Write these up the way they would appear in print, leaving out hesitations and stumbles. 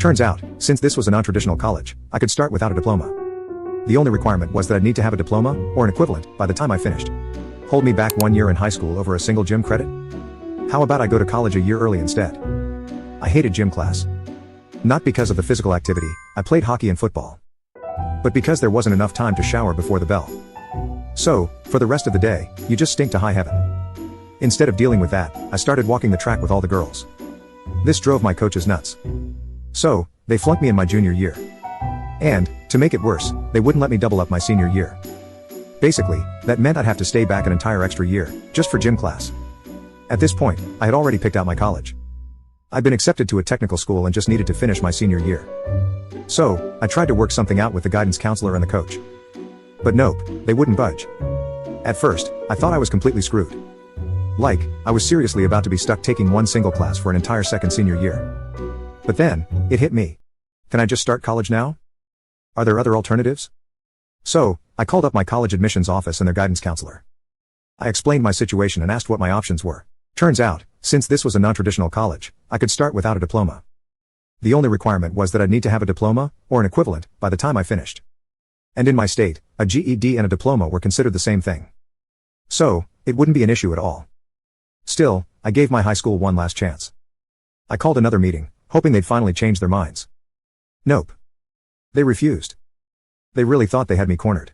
Turns out, since this was a non-traditional college, I could start without a diploma. The only requirement was that I'd need to have a diploma, or an equivalent, by the time I finished. Hold me back 1 year in high school over a single gym credit? How about I go to college a year early instead? I hated gym class. Not because of the physical activity, I played hockey and football. But because there wasn't enough time to shower before the bell. So, for the rest of the day, you just stink to high heaven. Instead of dealing with that, I started walking the track with all the girls. This drove my coaches nuts. So, they flunked me in my junior year. And, to make it worse, they wouldn't let me double up my senior year. Basically, that meant I'd have to stay back an entire extra year, just for gym class. At this point, I had already picked out my college. I'd been accepted to a technical school and just needed to finish my senior year. So, I tried to work something out with the guidance counselor and the coach. But nope, they wouldn't budge. At first, I thought I was completely screwed. Like, I was seriously about to be stuck taking one single class for an entire second senior year. But then, it hit me. Can I just start college now? Are there other alternatives? So, I called up my college admissions office and their guidance counselor. I explained my situation and asked what my options were. Turns out, since this was a non-traditional college, I could start without a diploma. The only requirement was that I'd need to have a diploma, or an equivalent, by the time I finished. And in my state, a GED and a diploma were considered the same thing. So, it wouldn't be an issue at all. Still, I gave my high school one last chance. I called another meeting, hoping they'd finally change their minds. Nope. They refused. They really thought they had me cornered.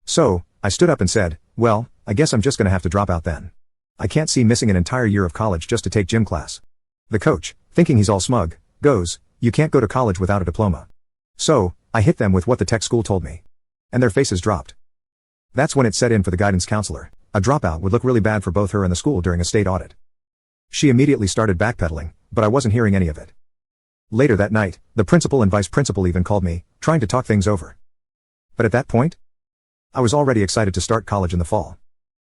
So, I stood up and said, well, I guess I'm just gonna have to drop out then. I can't see missing an entire year of college just to take gym class. The coach, thinking he's all smug, goes, you can't go to college without a diploma. So, I hit them with what the tech school told me. And their faces dropped. That's when it set in for the guidance counselor. A dropout would look really bad for both her and the school during a state audit. She immediately started backpedaling, but I wasn't hearing any of it. Later that night, the principal and vice principal even called me, trying to talk things over. But at that point, I was already excited to start college in the fall.